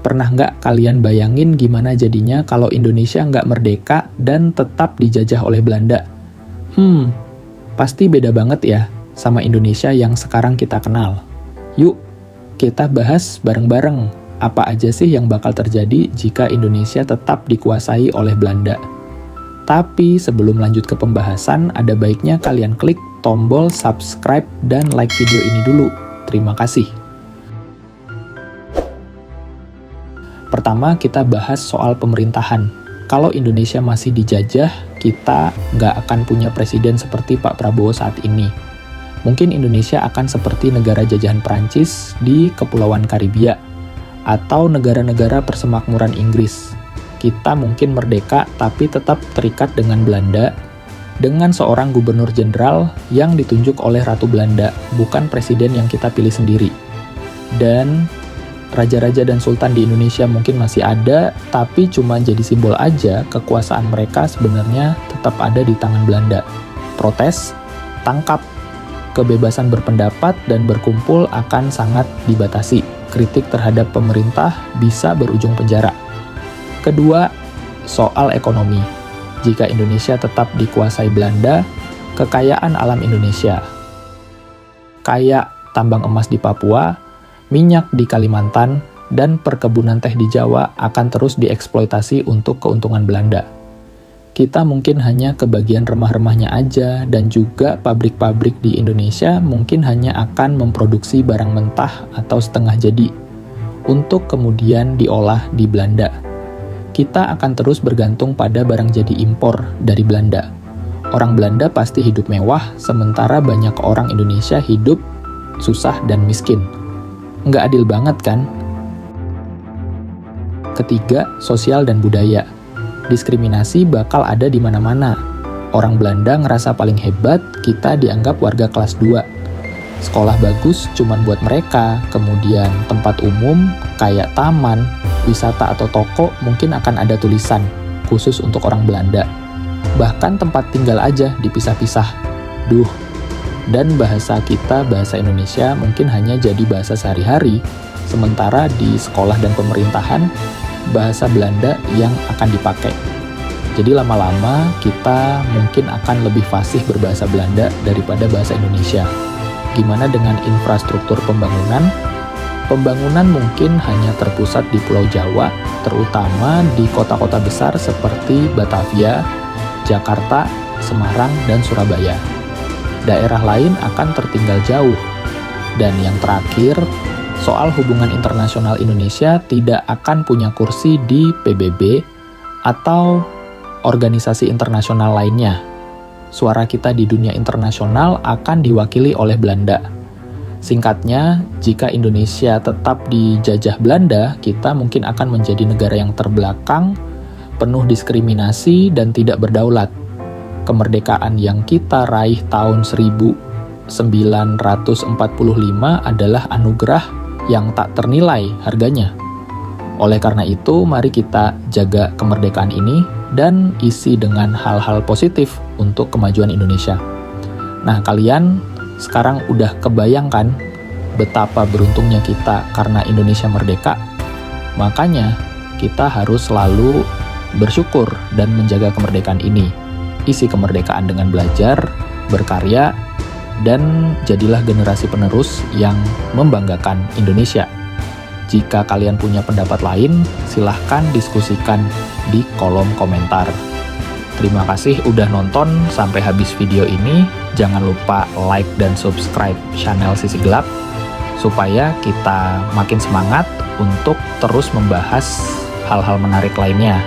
Pernah nggak kalian bayangin gimana jadinya kalau Indonesia nggak merdeka dan tetap dijajah oleh Belanda? Pasti beda banget ya sama Indonesia yang sekarang kita kenal. Yuk, kita bahas bareng-bareng apa aja sih yang bakal terjadi jika Indonesia tetap dikuasai oleh Belanda. Tapi sebelum lanjut ke pembahasan, ada baiknya kalian klik tombol subscribe dan like video ini dulu. Terima kasih. Pertama, kita bahas soal pemerintahan. Kalau Indonesia masih dijajah, kita nggak akan punya presiden seperti Pak Prabowo saat ini. Mungkin Indonesia akan seperti negara jajahan Prancis di Kepulauan Karibia, atau negara-negara persemakmuran Inggris. Kita mungkin merdeka, tapi tetap terikat dengan Belanda, dengan seorang gubernur jenderal yang ditunjuk oleh Ratu Belanda, bukan presiden yang kita pilih sendiri. Dan raja-raja dan sultan di Indonesia mungkin masih ada, tapi cuma jadi simbol aja. Kekuasaan mereka sebenarnya tetap ada di tangan Belanda. Protes, tangkap, kebebasan berpendapat dan berkumpul akan sangat dibatasi. Kritik terhadap pemerintah bisa berujung penjara. Kedua, soal ekonomi. Jika Indonesia tetap dikuasai Belanda, kekayaan alam Indonesia, kayak tambang emas di Papua, minyak di Kalimantan, dan perkebunan teh di Jawa akan terus dieksploitasi untuk keuntungan Belanda. Kita mungkin hanya kebagian remah-remahnya aja, dan juga pabrik-pabrik di Indonesia mungkin hanya akan memproduksi barang mentah atau setengah jadi, untuk kemudian diolah di Belanda. Kita akan terus bergantung pada barang jadi impor dari Belanda. Orang Belanda pasti hidup mewah, sementara banyak orang Indonesia hidup susah dan miskin. Nggak adil banget kan? Ketiga, sosial dan budaya. Diskriminasi bakal ada di mana-mana. Orang Belanda ngerasa paling hebat, kita dianggap warga kelas 2. Sekolah bagus cuman buat mereka, kemudian tempat umum kayak taman, wisata atau toko mungkin akan ada tulisan khusus untuk orang Belanda. Bahkan tempat tinggal aja dipisah-pisah. Dan bahasa kita, bahasa Indonesia, mungkin hanya jadi bahasa sehari-hari, sementara di sekolah dan pemerintahan, bahasa Belanda yang akan dipakai. Jadi lama-lama kita mungkin akan lebih fasih berbahasa Belanda daripada bahasa Indonesia. Gimana dengan infrastruktur pembangunan? Pembangunan mungkin hanya terpusat di Pulau Jawa, terutama di kota-kota besar seperti Batavia, Jakarta, Semarang, dan Surabaya. Daerah lain akan tertinggal jauh. Dan yang terakhir, soal hubungan internasional Indonesia tidak akan punya kursi di PBB atau organisasi internasional lainnya. Suara kita di dunia internasional akan diwakili oleh Belanda. Singkatnya, jika Indonesia tetap dijajah Belanda, kita mungkin akan menjadi negara yang terbelakang, penuh diskriminasi, dan tidak berdaulat. Kemerdekaan yang kita raih tahun 1945 adalah anugerah yang tak ternilai harganya. Oleh karena itu, mari kita jaga kemerdekaan ini dan isi dengan hal-hal positif untuk kemajuan Indonesia. Nah, kalian sekarang udah kebayangkan betapa beruntungnya kita karena Indonesia merdeka? Makanya, kita harus selalu bersyukur dan menjaga kemerdekaan ini. Isi kemerdekaan dengan belajar, berkarya, dan jadilah generasi penerus yang membanggakan Indonesia. Jika kalian punya pendapat lain, silahkan diskusikan di kolom komentar. Terima kasih udah nonton sampai habis video ini. Jangan lupa like dan subscribe channel Sisi Gelap, supaya kita makin semangat untuk terus membahas hal-hal menarik lainnya.